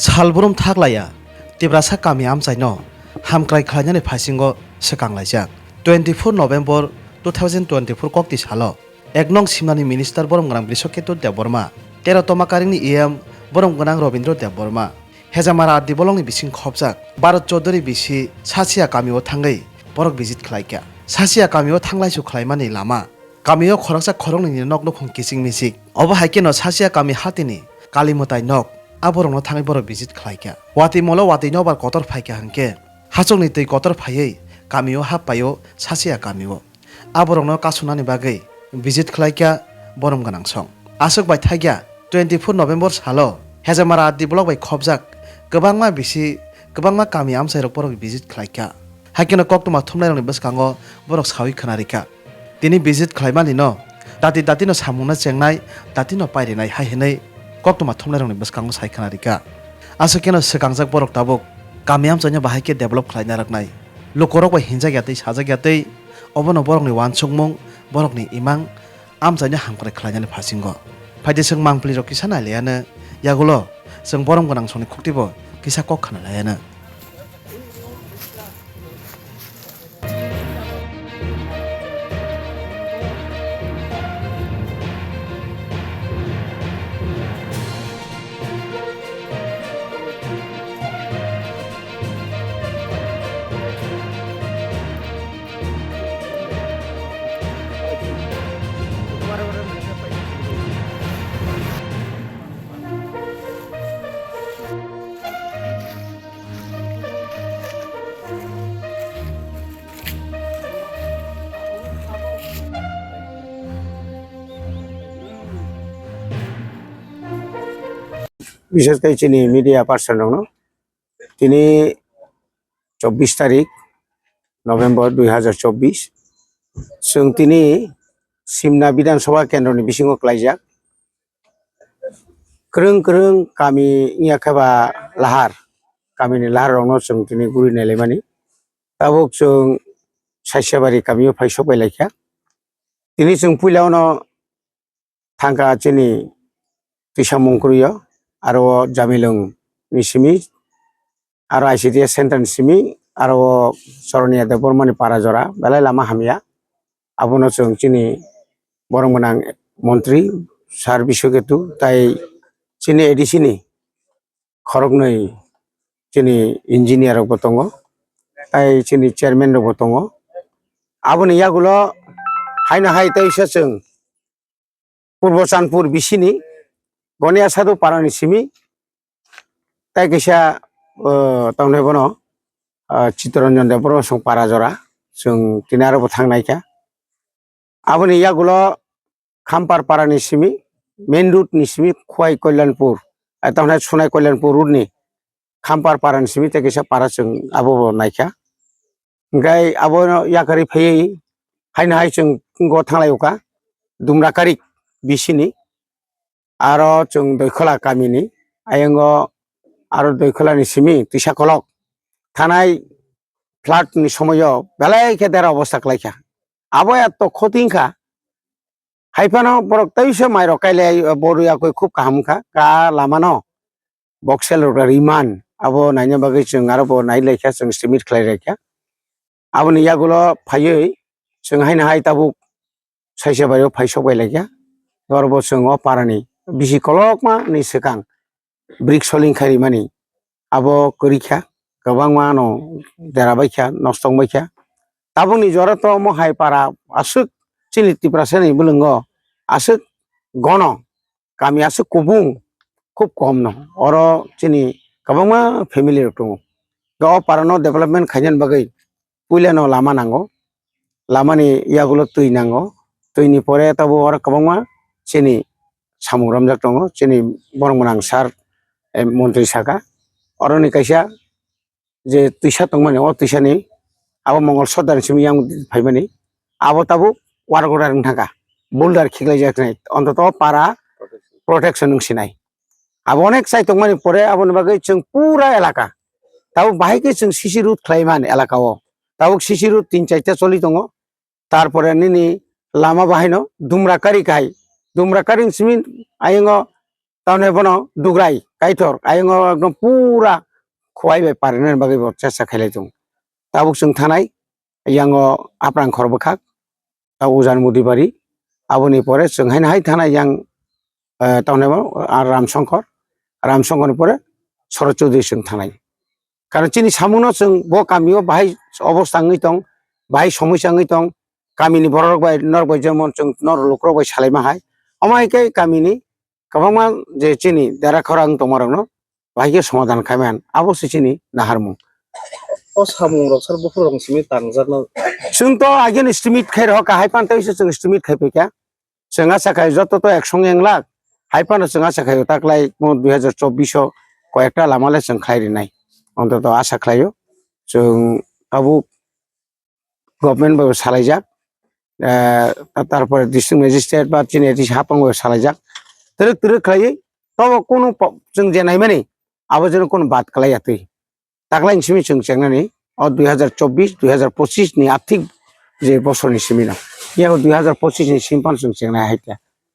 Salburum thaklaya tibrasa kami amchaino hamkrai khlainani phasingo sekanglaisak 24 November 2024 kokti salo eknong simnani minister borom ganang Brishoketu Deborma 13 tomakaringni EM borom ganang Robindro Deborma hejamara dibolongni bising khobjak Bharat Chaudhary bisi sasia kamio thangai borok visit khlaika sasia kamio thanglaisu khlaimani lama kamio khoraksa khorongni nok nok kising misik obo haikeno sasia kami hatini kalimotai nok aborongno thangai borok visit khlaika wati molo wati nobar kotor phaika hanke hachongni tei kotor phaiei kamio happayo sasia kamio aborongno kasunani bagai visit khlaika borom ganang song asok bai thagya 24 November salo hejamara diblok bai khobjak gobangma bisi gobangma kami amsai rok borok visit khlaika hakeno koktoma thumnairokni bwskango borok sawi khanarika tini visit khlaimani no dati no samungna chengnai dati no pairinai haihenai koktoma thumnairokni bwskango sai khanarika asokeno sekangjak borok tabuk kami amsaino bahaike develop khlaina raknai lokorok bai hinjagyatei sajagyatei obono borokni wansukmung borokni imang amsaino hamkrai khlainani phasingo faide seng mangpli rok kisana leana yagulo seng borom ganang soni khuktibo kisa kok khana layana বিশেষ করে চিনি media person দङ তিনি 24 তারিখ November 2024 जों তিনি सिमना বিধানসভা কেন্দ্রनि बिसिङाव क्लाइजाक krung kami iakaba lahar kami ni lahar rongno जों তিনি guri nelemani tabuk जों saisabari kamiyo faisok bailaikha তিনি जों puilauno thangka chini tisamungkruyo aro jamilung ni simi aro ICDS center ni simi aro Soroniya Debormani Parajora belai lama hamia abono जों chini borong ganang montri sar Bishokhetu tai chini ADC ni khorognoi chini engineer rok botongo tai chini chairman rok botongo aboni yagulo haina hai tai sa Purbo Chandpur bisini Goniya Sadhu Parani simi tai kaisa taunai bono Chittoranjan Deborma song Parajora जों tinaro bo thangnaika aboni yagulo Khampar Parani simi main route ni simi Khwai Kalyanpur taunai Sunai Kalyanpur route ni Khampar Parani simi tai kaisa para जों abo naika ngai abo yakari phei haina hai जों go thanglayoka Dumrakarik bisini aro जों Doikhola kamini ayango aro Doikhola ni simi Tisakolok thanai flood ni somoyo belai kedera obostha klaikha abo eto khotingkha haifano borok taisa mairo kaile boruya koi khub kahamkha ka lamano boxel riman abo naina bagai जों aro bo nailaikha जों estimate khlairakha aboni yagulo phaioi जों haina hai tabuk saisabari phaisok bailaikha gorbo जों o parani bisi kolokma ni sekang brick soling khari mani abo korikha gobangma no derabaikha nostongbaikha taboni jorato mo hai para asuk chini tiprasani bulungo asuk gono kami asuk kubung khub kom no oro chini gobangma family rok tongo go parano development khainan bagai puilano lama nango lamani yagulo tui nango tuini pore tabo oro gobangma chini samung ramjak tongo chini borong ganang sar montri saka oroni kaisa je tuisa tongmani o tuisani abo mongol sodar simi yang phaimani abo tabu wargora rung thangka boulder khiklai jaknai ontoto para protection nungsinai abo onek sai tongmani pore aboni bagai जों pura elaka tabu bahaike जों CC route khlaiman elakao tabu CC route 3-4 choli tongo tarpore nini lama bahaino Dumrakari kai Dumrakari simi ayango taune bono Dugrai kaitor ayong ekdom pura khwai bai parnen bagai bo chesa khailai tung tabuk sung thanai yango aprang khor bkhak ta ujan mudibari aboni pore sung hain hai thanai yang taunebo ar ramsongkor ni pore Shorod Chaudhuri sung thanai karon chini samuno sung bo kamio bahai obostha ngui tong bahai samosa ngui tong kamini borok bai nor bai jemon sung nor lukrok bai salai ma hai amai kai kamini kabangma je chini dera khorang tomarang no bahai ke samadhan khaiman abo se chini naharmung o samung rok sar bufur rong simi tangjak no sung to again estimate khai ro ka haipan tai se sung estimate khai pe kya sung asa khai joto to 100 lakh haipan sung asa khai taklai mo 2024 কয়েকটা লামালে sung khai ri nai অন্তত আশা খাইও sung abu government ভাবে সালাইজাক তারপরে district magistrate বা চিনিয়াটি হাপাং ভাবে সালাইজাক তেরক তেরক খাইয়ে তবে কোনো जों जेनाय माने আবো যেন কোন বাদ খালাই আতই তাকলাই সিমি जों চেংনানি 2024 2025 ni আর্থিক যে বছরনি সিমিনা ইয়াও 2025 ni সিমপান जों চেংনাय হাইতা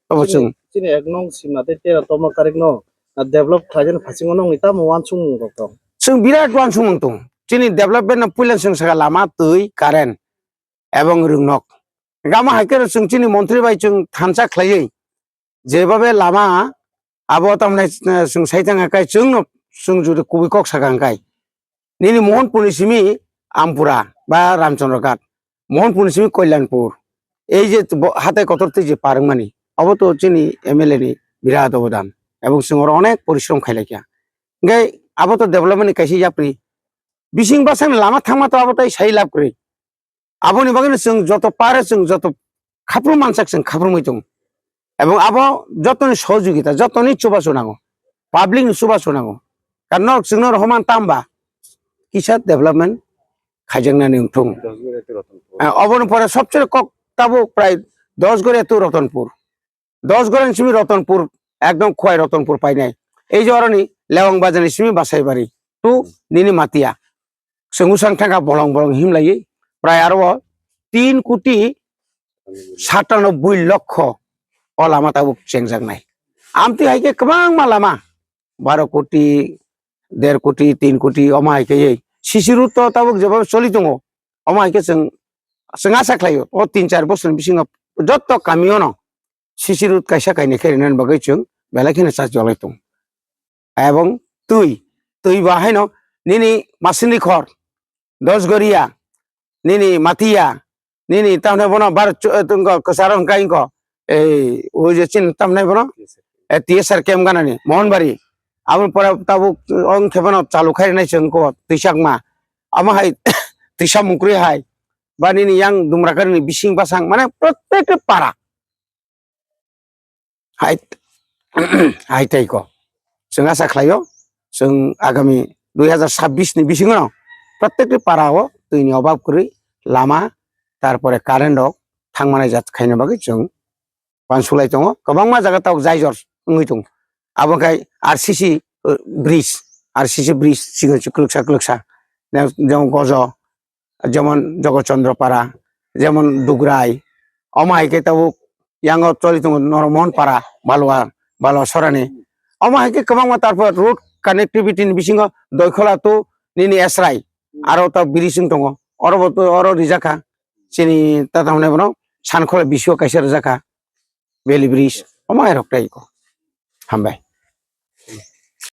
তবে जों chini ek nong simna te tera tomo karik no develop khlaijan phasingo nong ita mo wan sung rok tong जों বিরাট ওয়ান সুমন্ত চিনি ডেভেলপমেন্ট না পুইলান जों সাগা লামা তৈ কারেন্ট এবং রুংনক গামা হাইকের जों চিনি মন্ত্রী বাই जों থানসা খাইয়ে যেভাবে লামা আবো তামনে जों সাইতাঙ্গা কাই जों जुदि কুবিকক সাগাঙ্কাই নিনি মোহনপুর সিমি আমপুরা বা রামচন্দ্রঘাট মোহনপুর সিমি কল্যাণপুর এই যে হাতে কতরতে যে পারংমানি অব তো চিনি এমএলএ নি বিরাট অবদান এবং जों অনেক পরিশ্রম খাইলাইকা গে আবো তো ডেভেলপমেন্ট কাইসি যাপ্রি বিসিং বাসান লামা থামা তো আবো তাই সাই লাভ করে আবনি বাগানে जों যত পারে जों যত খাপ্রু মানসাক जों খাপ্রু মইতং এবং আবো যতনি সহযোগিতা যতনি চুবা শোনাগো পাবলিক চুবা শোনাগো কারণ जोंनो রহমান তাম্বা কিসাত ডেভেলপমেন্ট খাইজাংনানি উঠুং অবন পরে সবচেয়ে কক তাবো প্রায় 10 গড়ে তো রতনপুর 10 গড়ে সিমি রতনপুর একদম খোয়াই রতনপুর পাই নাই এই যে অরনি লেওয়াং বাজানি সিমি বাসাই বাড়ি টু নিনি মাতিয়া সঙ্গুসাং থাকা বলং বলং হিমলাই প্রায় আরো 3 কোটি 97 লক্ষ ও লামা তাবো চেংজাং নাই আমতি হাইকে কবাং মা লামা 12 কোটি 1.5 কোটি 3 কোটি অমা হাইকে শিশিরু তো তাবো যেভাবে চলি দङ অমা হাইকে जों आसा खालायो ও 3-4 বছর বিসিং যত কামিও ন শিশিরু কাইসা কাইনে খেরিনান বাগৈ जों বেলাখিনে চার্জ জলাইতং এবং তুই বাহাইনো নিনি মাসিনি খর 10 গড়িয়া নিনি মাতিয়া নিনি তামনে বনা বার তুঙ্গ কসারং কাইঙ্ক এই ওই যে চিন তামনে বনা টিএসআর কেম গানানি মোহনবাড়ি আবন পরে তাবু অং খেবানো চালু খাই নাই जों को তৈসাকমা আমাহাই তৈসা মুকরি হাই বা নিনি ইয়াং দুমরাকারনি বিসিং বাসাং মানে প্রত্যেকটা পাড়া হাই হাইতাই को जों आसा खालायो जों आगामी 2026 ni bisingo প্রত্যেকটা পাড়াও তুইনি অভাব করি লামা তারপরে কারেন্ট থাংমানাই জাত খাইনা বাকি जों পানসুলাই দङ गोबांमा জায়গা তাও জাইজর ngui दङ আবকাই আরসিসি ব্রিজ সিগল ক্লুকসা যেমন গজ যেমন জগচন্দ্রপাড়া যেমন দুগরাই অমাইকে তাও ইয়াং চলি দङ নরমোহন পাড়া বালুয়া সরানি অমাইকে गोबांमा তারপর রোড কানেক্টিভিটি বিসিং দয়খলা তো নিনি এসরাই আরো তা ব্রিজ দङ অরবত অর রিজাখা চিনি তা তামনে বনো সানখলা বিশিও কাইসার জাখা বেলি ব্রিজ অমাই রকটাই को हामबाय।